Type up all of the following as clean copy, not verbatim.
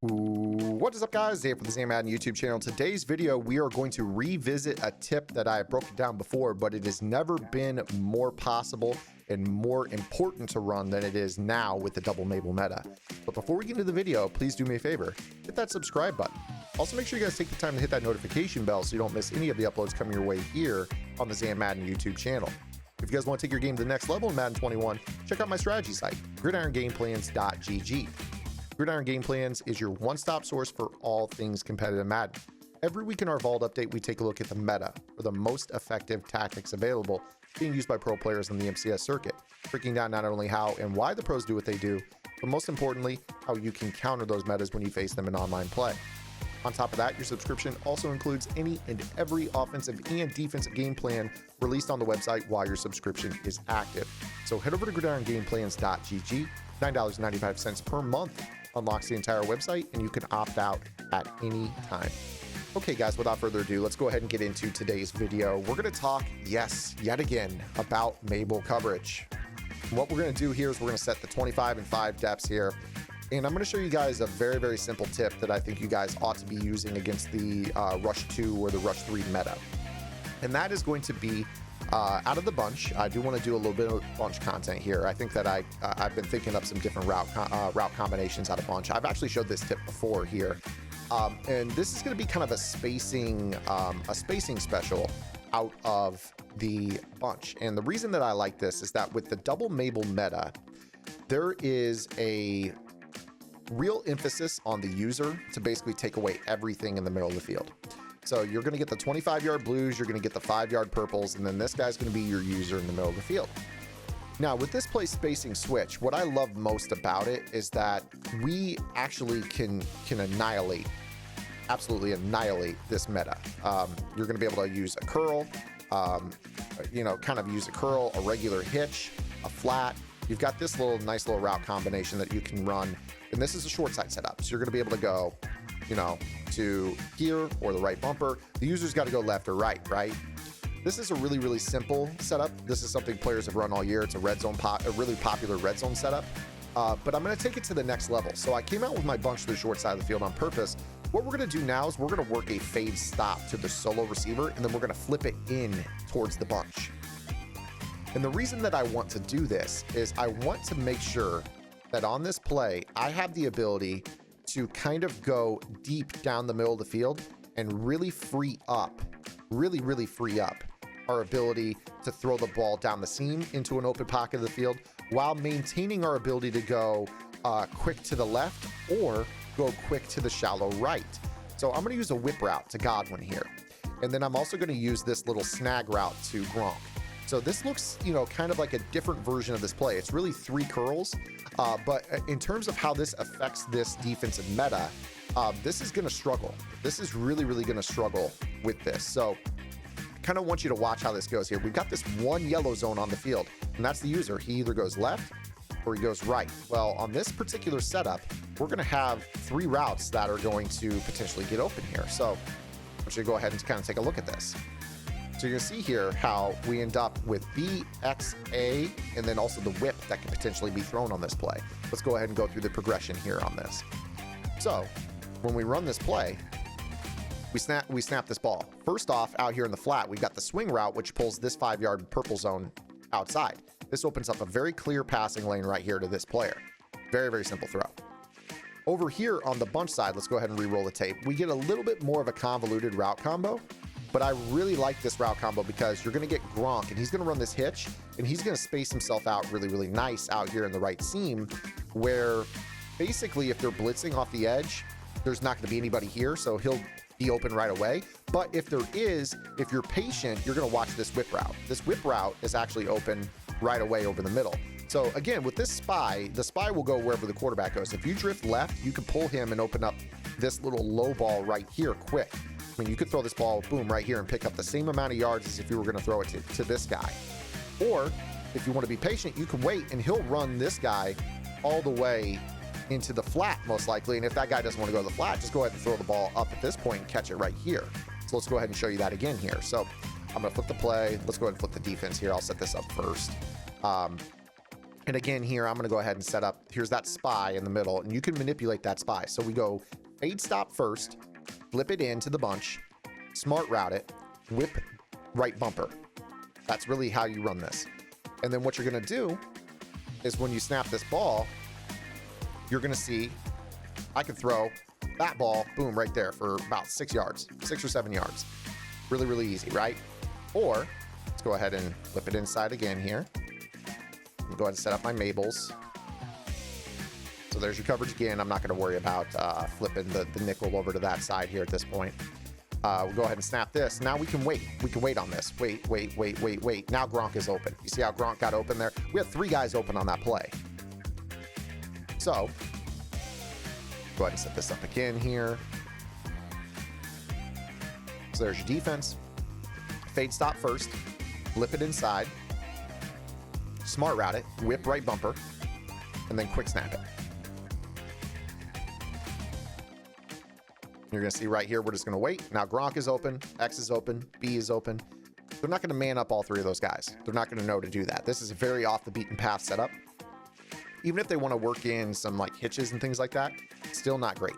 What is up, guys? Dave from the Madden YouTube channel. Today's video, we are going to revisit a tip that I broke down before, but it has never been more possible and more important to run than it is now with the Double Mable meta. But before we get into the video, please do me a favor, hit that subscribe button. Also, make sure you guys take the time to hit that notification bell so you don't miss any of the uploads coming your way here on the Madden YouTube channel. If you guys want to take your game to the next level in Madden 21, check out my strategy site, gridirongameplans.gg. Gridiron Game Plans is your one-stop source for all things competitive Madden. Every week in our Vault update, we take a look at the meta, or the most effective tactics available being used by pro players on the MCS circuit, breaking down not only how and why the pros do what they do, but most importantly, how you can counter those metas when you face them in online play. On top of that, your subscription also includes any and every offensive and defensive game plan released on the website while your subscription is active. So head over to gridirongameplans.gg, $9.95 per month unlocks the entire website, and you can opt out at any time. Okay, guys, without further ado, let's go ahead and get into today's video. We're going to talk, yes, yet again, about Mabel coverage. And what we're going to do here is we're going to set the 25 and 5 depths here. And I'm going to show you guys a very, very simple tip that I think you guys ought to be using against the Rush 2 or the Rush 3 meta. And that is going to be out of the bunch. I do want to do a little bit of bunch content here. I think that I've been thinking up some different route combinations out of bunch. I've actually showed this tip before here. And this is going to be kind of a spacing special out of the bunch. And the reason that I like this is that with the Double Mable meta, there is a real emphasis on the user to basically take away everything in the middle of the field. So you're going to get the 25-yard blues, you're going to get the 5-yard purples, and then this guy's going to be your user in the middle of the field. Now, with this play spacing switch, what I love most about it is that we actually can absolutely annihilate this meta. You're going to be able to use a curl, kind of use a curl, a regular hitch, a flat. You've got this nice little route combination that you can run, and this is a short side setup. So you're going to be able to go, to here or the right bumper. The user's got to go left or right? This is a really, really simple setup. This is something players have run all year. It's a red zone a really popular red zone setup. But I'm going to take it to the next level. So I came out with my bunch to the short side of the field on purpose. What we're going to do now is we're going to work a fade stop to the solo receiver, and then we're going to flip it in towards the bunch. And the reason that I want to do this is I want to make sure that on this play, I have the ability to kind of go deep down the middle of the field and really free up our ability to throw the ball down the seam into an open pocket of the field while maintaining our ability to go quick to the left or go quick to the shallow right. So I'm going to use a whip route to Godwin here. And then I'm also going to use this little snag route to Gronk. So this looks, kind of like a different version of this play. It's really 3 curls, but in terms of how this affects this defensive meta, this is going to struggle. This is really, really going to struggle with this. So I kind of want you to watch how this goes here. We've got this one yellow zone on the field, and that's the user. He either goes left or he goes right. Well, on this particular setup, we're going to have 3 routes that are going to potentially get open here. So I want you to go ahead and kind of take a look at this. So you're going to see here how we end up with B, X, A, and then also the whip that could potentially be thrown on this play. Let's go ahead and go through the progression here on this. So when we run this play, we snap this ball. First off, out here in the flat, we've got the swing route, which pulls this 5-yard purple zone outside. This opens up a very clear passing lane right here to this player. Very, very simple throw. Over here on the bunch side, let's go ahead and re-roll the tape. We get a little bit more of a convoluted route combo. But I really like this route combo because you're going to get Gronk, and he's going to run this hitch, and he's going to space himself out really, really nice out here in the right seam, where basically if they're blitzing off the edge, there's not going to be anybody here, so he'll be open right away. But if there is, if you're patient, you're going to watch this whip route. This whip route is actually open right away over the middle. So again, with this spy, the spy will go wherever the quarterback goes. If you drift left, you can pull him and open up this little low ball right here quick. I mean, you could throw this ball, boom, right here and pick up the same amount of yards as if you were going to throw it to this guy. Or if you want to be patient, you can wait and he'll run this guy all the way into the flat, most likely. And if that guy doesn't want to go to the flat, just go ahead and throw the ball up at this point and catch it right here. So let's go ahead and show you that again here. So I'm going to flip the play. Let's go ahead and flip the defense here. I'll set this up first. And again, here, I'm going to go ahead and set up, here's that spy in the middle, and you can manipulate that spy. So we go fade stop first, flip it into the bunch, smart route it, whip right bumper. That's really how you run this. And then what you're going to do is when you snap this ball, you're going to see I can throw that ball, boom, right there for about 6 yards, 6 or 7 yards. Really, really easy, right? Or let's go ahead and flip it inside again here. Go ahead and set up my Mabels. So there's your coverage again. I'm not going to worry about flipping the nickel over to that side here at this point. We'll go ahead and snap this. Now we can wait. We can wait on this. Wait. Now Gronk is open. You see how Gronk got open there? We had 3 guys open on that play. So go ahead and set this up again here. So there's your defense. Fade stop first. Flip it inside. Smart route it, whip right bumper, and then quick snap it. You're going to see right here, we're just going to wait. Now Gronk is open, X is open, B is open. They're not going to man up all 3 of those guys. They're not going to know to do that. This is a very off the beaten path setup. Even if they want to work in some like hitches and things like that, still not great.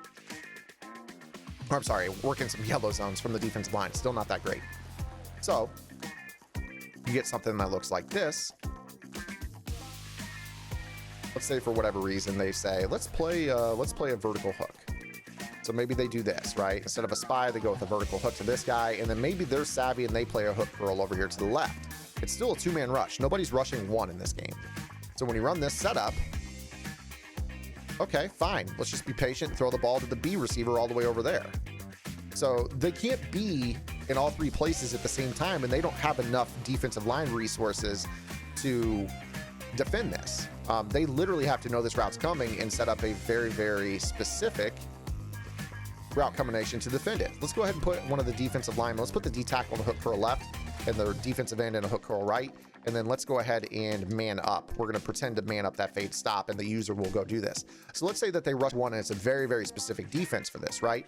Or, I'm sorry, work in some yellow zones from the defensive line, still not that great. So you get something that looks like this. Let's say for whatever reason they say, let's play a vertical hook. So maybe they do this, right? Instead of a spy, they go with a vertical hook to this guy, and then maybe they're savvy and they play a hook curl over here to the left. It's still a 2-man rush. Nobody's rushing 1 in this game. So when you run this setup, okay, fine. Let's just be patient, throw the ball to the B receiver all the way over there. So they can't be in all 3 places at the same time, and they don't have enough defensive line resources to defend this. They literally have to know this route's coming and set up a very, very specific route combination to defend it. Let's go ahead and put one of the defensive linemen. Let's put the D tackle on the hook curl left and the defensive end in a hook curl right. And then let's go ahead and man up. We're going to pretend to man up that fade stop, and the user will go do this. So let's say that they rush 1, and it's a very, very specific defense for this, right?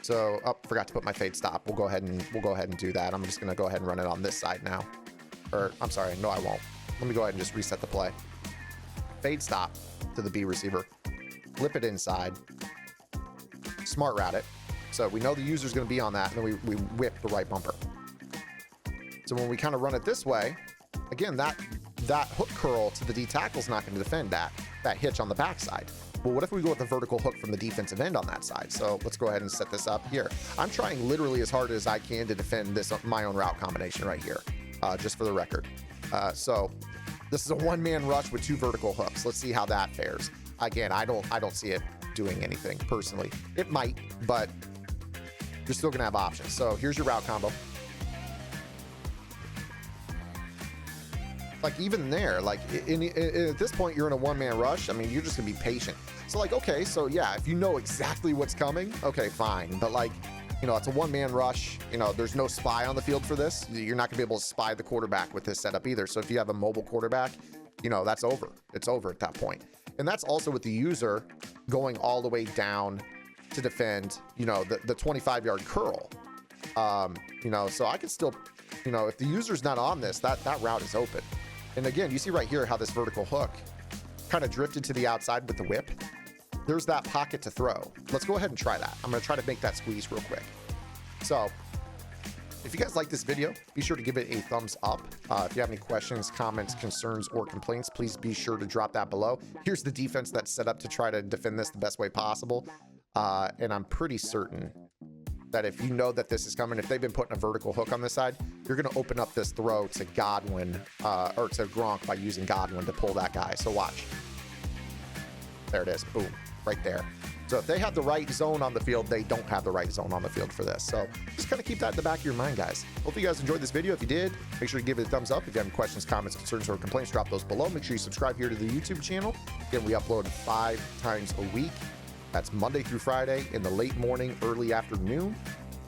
So, oh, forgot to put my fade stop. We'll go ahead and do that. I'm just going to go ahead and run it on this side now. Or, I'm sorry, no, I won't. Let me go ahead and just reset the play. Fade stop to the B receiver. Flip it inside. Smart route it. So we know the user's going to be on that, and then we whip the right bumper. So when we kind of run it this way, again, that hook curl to the D tackle is not going to defend that hitch on the backside. Well, what if we go with the vertical hook from the defensive end on that side? So let's go ahead and set this up here. I'm trying literally as hard as I can to defend this my own route combination right here, just for the record. So this is a 1-man rush with 2 vertical hooks. Let's see how that fares. Again, I don't see it doing anything personally. It might, but you're still gonna have options. So here's your route combo. Like even there, like at this point, you're in a 1-man rush. I mean, you're just gonna be patient. So like, okay, so yeah, if you know exactly what's coming, okay, fine. But like, you know, it's a 1-man rush. You know, there's no spy on the field for this. You're not gonna be able to spy the quarterback with this setup either. So if you have a mobile quarterback, you know, that's over. It's over at that point. And that's also with the user going all the way down to defend, you know, the 25-yard curl. You know, so I could still, you know, if the user's not on this, that route is open. And again, you see right here how this vertical hook kind of drifted to the outside with the whip. There's that pocket to throw. Let's go ahead and try that. I'm going to try to make that squeeze real quick. So if you guys like this video, be sure to give it a thumbs up. If you have any questions, comments, concerns, or complaints, please be sure to drop that below. Here's the defense that's set up to try to defend this the best way possible. And I'm pretty certain that if you know that this is coming, if they've been putting a vertical hook on this side, you're going to open up this throw to Godwin, or to Gronk by using Godwin to pull that guy. So watch. There it is. Boom. Right there. So if they have the right zone on the field, they don't have the right zone on the field for this. So just kind of keep that in the back of your mind, guys. Hope you guys enjoyed this video. If you did, make sure to give it a thumbs up. If you have any questions, comments, concerns, or complaints, drop those below. Make sure you subscribe here to the YouTube channel. Again, we upload 5 times a week. That's Monday through Friday in the late morning, early afternoon.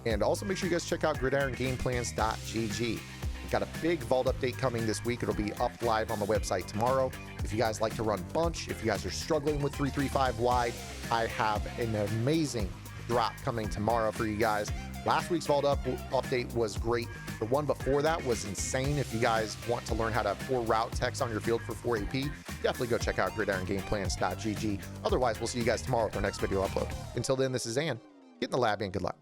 And also make sure you guys check out gridirongameplans.gg. We've got a big vault update coming this week. It'll be up live on the website tomorrow. If you guys like to run bunch, if you guys are struggling with 335 wide, I have an amazing drop coming tomorrow for you guys. Last week's Vault update was great. The one before that was insane. If you guys want to learn how to pour route text on your field for 4 AP, definitely go check out gridirongameplans.gg. Otherwise, we'll see you guys tomorrow with our next video upload. Until then, this is Zan. Get in the lab and good luck.